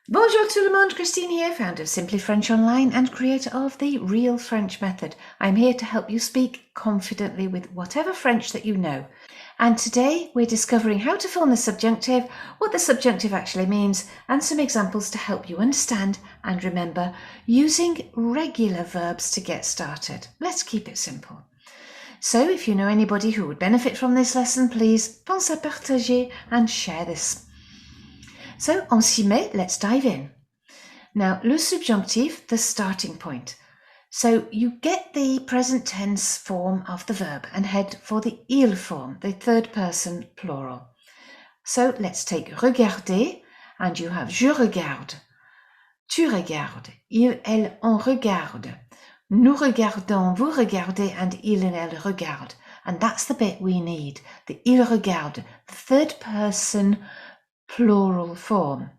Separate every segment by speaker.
Speaker 1: Bonjour tout le monde, Christine here, founder of Simply French Online and creator of the Real French Method. I'm here to help you speak confidently with whatever French that you know. And today we're discovering how to form the subjunctive, what the subjunctive actually means, and some examples to help you understand and remember using regular verbs to get started. Let's keep it simple. So if you know anybody who would benefit from this lesson, please pense à partager and share this. So on s'y met, let's dive in. Now, le subjunctif, the starting point. So you get the present tense form of the verb and head for the il form, the third person plural. So let's take regarder, and you have je regarde, tu regardes, il, elle, on regarde, nous regardons, vous regardez, and il and elle regarde. And that's the bit we need, the il regarde, the third person plural form.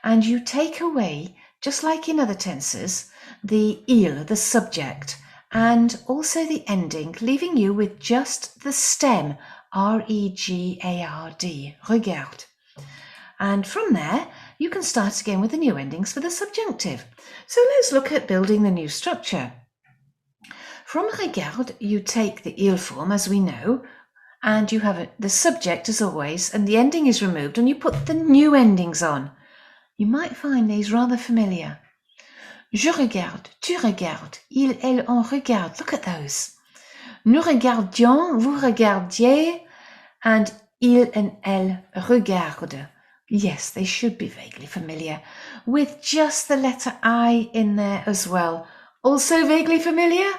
Speaker 1: And you take away, just like in other tenses, the il, the subject, and also the ending, leaving you with just the stem, R-E-G-A-R-D, regarde. And from there, you can start again with the new endings for the subjunctive. So let's look at building the new structure. From regarde, you take the il form, as we know, and you have the subject as always, and the ending is removed, and you put the new endings on. You might find these rather familiar. Je regarde, tu regardes, il, elle, on regarde. Look at those. Nous regardions, vous regardiez, and il and elle regardent. Yes, they should be vaguely familiar, with just the letter I in there as well. Also vaguely familiar?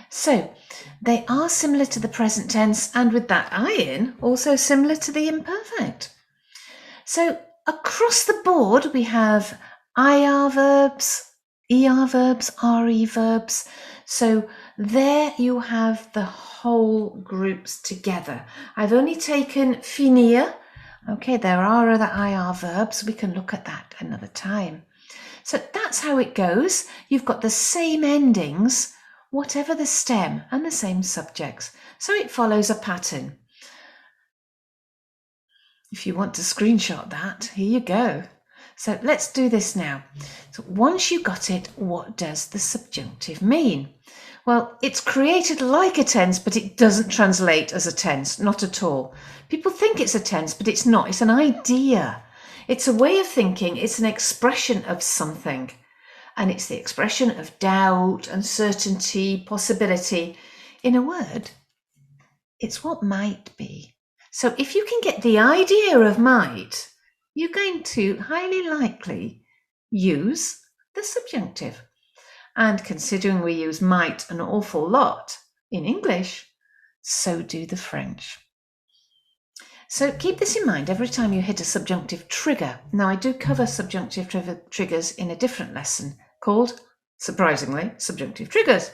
Speaker 1: So, they are similar to the present tense, and with that I in, also similar to the imperfect. So, across the board, we have IR verbs, ER verbs, RE verbs. So there you have the whole groups together. I've only taken finir. Okay, there are other IR verbs. We can look at that another time. So that's how it goes. You've got the same endings, whatever the stem, and the same subjects. So it follows a pattern. If you want to screenshot that, here you go. So let's do this now. So once you got it, what does the subjunctive mean? Well, it's created like a tense, but it doesn't translate as a tense, not at all. People think it's a tense, but it's not. It's an idea. It's a way of thinking. It's an expression of something. And it's the expression of doubt, uncertainty, possibility. In a word, it's what might be. So if you can get the idea of might, you're going to highly likely use the subjunctive. And considering we use might an awful lot in English, so do the French. So keep this in mind every time you hit a subjunctive trigger. Now, I do cover subjunctive triggers in a different lesson called, surprisingly, subjunctive triggers.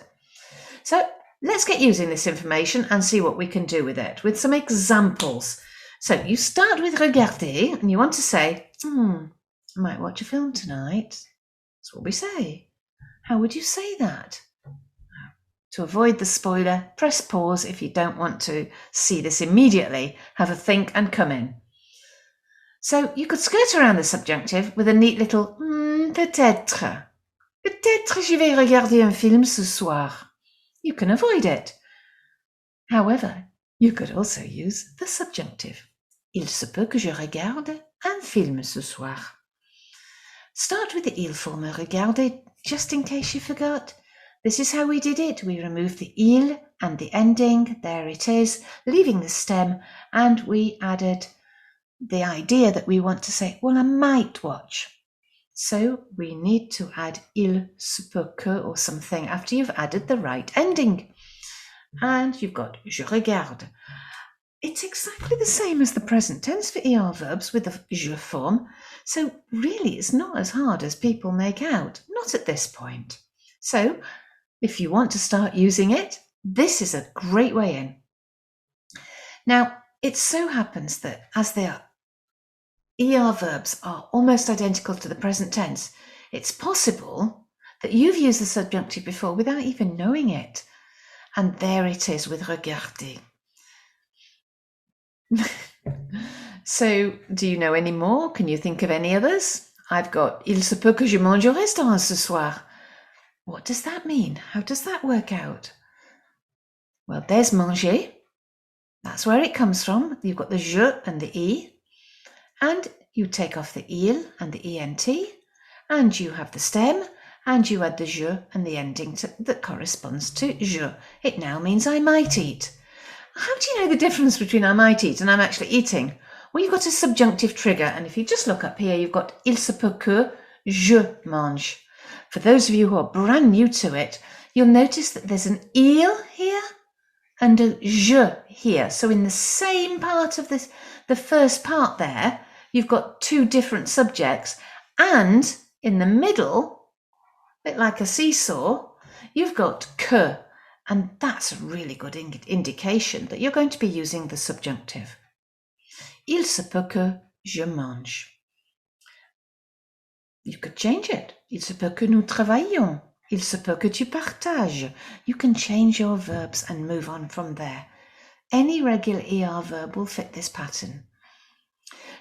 Speaker 1: So let's get using this information and see what we can do with it, with some examples. So you start with regarder, and you want to say, I might watch a film tonight. That's what we say. How would you say that? To avoid the spoiler, press pause if you don't want to see this immediately. Have a think and come in. So you could skirt around the subjunctive with a neat little peut-être. Peut-être je vais regarder un film ce soir. You can avoid it. However, you could also use the subjunctive. Il se peut que je regarde un film ce soir. Start with the il form regarder, just in case you forgot. This is how we did it. We removed the il and the ending. There it is, leaving the stem, and we added the idea that we want to say, well, I might watch. So we need to add il se peut que or something after you've added the right ending. And you've got je regarde. It's exactly the same as the present tense for ER verbs with the je form. So really it's not as hard as people make out, not at this point. So if you want to start using it, this is a great way in. Now, it so happens that as they are ER verbs are almost identical to the present tense, it's possible that you've used the subjunctive before without even knowing it. And there it is with regarder. So, do you know any more? Can you think of any others? I've got Il se peut que je mange au restaurant ce soir. What does that mean? How does that work out? Well, there's manger. That's where it comes from. You've got the je and the e. And you take off the il and the ent. And you have the stem. And you add the je and the ending that corresponds to je. It now means I might eat. How do you know the difference between I might eat and I'm actually eating? Well, you've got a subjunctive trigger, and if you just look up here, you've got il se peut que je mange. For those of you who are brand new to it, you'll notice that there's an il here and a je here. So in the same part of this, the first part there, you've got two different subjects, and in the middle, a bit like a seesaw, you've got que. And that's a really good indication that you're going to be using the subjunctive. Il se peut que je mange. You could change it. Il se peut que nous travaillions. Il se peut que tu partages. You can change your verbs and move on from there. Any regular ER verb will fit this pattern.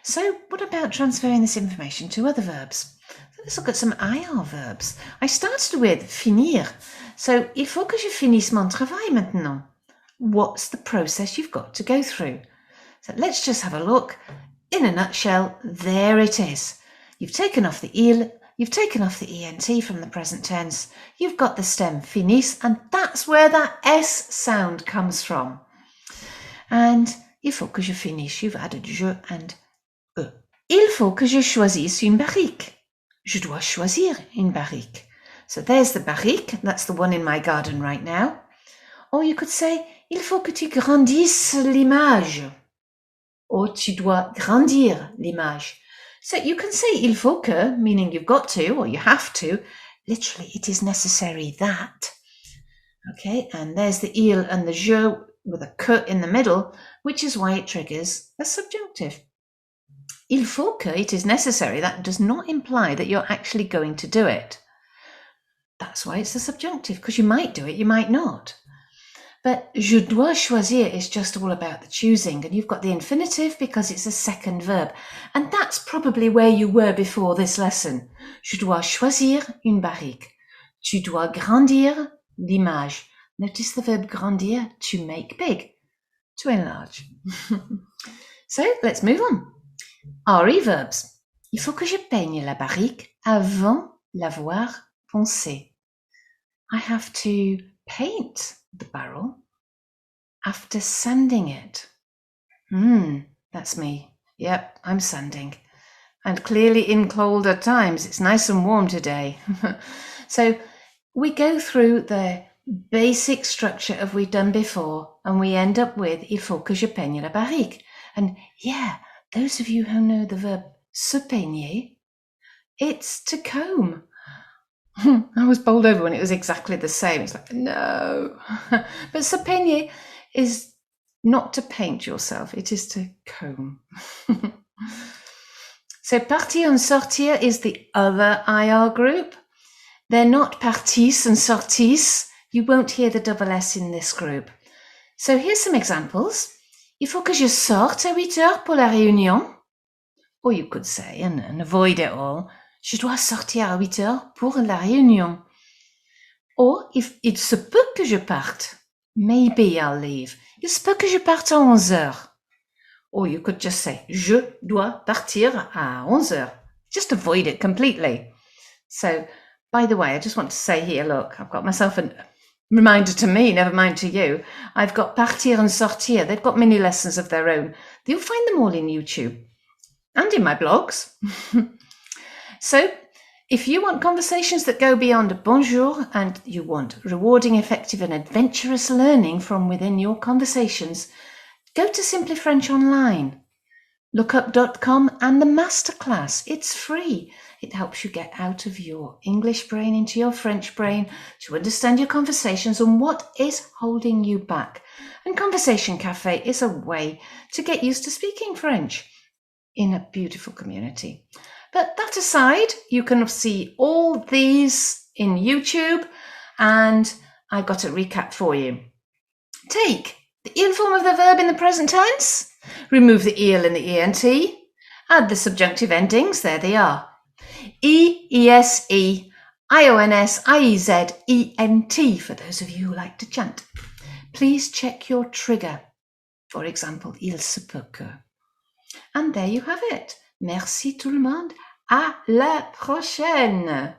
Speaker 1: So what about transferring this information to other verbs? Let's look at some IR verbs. I started with finir. So, il faut que je finisse mon travail maintenant. What's the process you've got to go through? So let's just have a look. In a nutshell, there it is. You've taken off the il, you've taken off the ent from the present tense, you've got the stem finis, and that's where that S sound comes from. And il faut que je finisse, you've added je and e. Il faut que je choisisse une barrique. Je dois choisir une barrique. So there's the barrique, that's the one in my garden right now. Or you could say, il faut que tu grandisses l'image. Or tu dois grandir l'image. So you can say il faut que, meaning you've got to or you have to. Literally, it is necessary that. Okay, and there's the il and the je with a que in the middle, which is why it triggers a subjunctive. Il faut que, it is necessary, that does not imply that you're actually going to do it. That's why it's a subjunctive, because you might do it, you might not. But je dois choisir is just all about the choosing, and you've got the infinitive because it's a second verb. And that's probably where you were before this lesson. Je dois choisir une barrique. Tu dois grandir l'image. Notice the verb grandir, to make big, to enlarge. So let's move on. RE verbs. Il faut que je peigne la barrique avant l'avoir poncée. I have to paint the barrel after sanding it. That's me. Yep, I'm sanding. And clearly in colder times, it's nice and warm today. So we go through the basic structure of we've done before, and we end up with il faut que je peigne la barrique. And yeah, those of you who know the verb se peigner, it's to comb. I was bowled over when it was exactly the same. It's like, no. But se peigner is not to paint yourself, it is to comb. So partir and sortir is the other IR group. They're not partis and sortis. You won't hear the double S in this group. So here's some examples. Il faut que je sorte à 8 heures pour la réunion. Or you could say, and avoid it all, je dois sortir à 8 heures pour la réunion. Or, if il se peut que je parte, maybe I'll leave. Il se peut que je parte à 11 heures. Or you could just say, je dois partir à 11 heures. Just avoid it completely. So, by the way, I just want to say here, look, I've got myself a reminder to me, never mind to you. I've got partir and sortir. They've got mini lessons of their own. You'll find them all in YouTube and in my blogs. So, if you want conversations that go beyond bonjour and you want rewarding, effective and adventurous learning from within your conversations, go to Simply French Online. Lookup.com and the masterclass. It's free. It helps you get out of your English brain into your French brain to understand your conversations and what is holding you back. And Conversation Cafe is a way to get used to speaking French in a beautiful community. But that aside, you can see all these in YouTube, and I've got a recap for you. Take the il form of the verb in the present tense. Remove the EL and the ENT. Add the subjunctive endings. There they are. E, ES, E, IONS, IEZ, ENT, for those of you who like to chant. Please check your trigger. For example, il se peut que. And there you have it. Merci tout le monde. À la prochaine.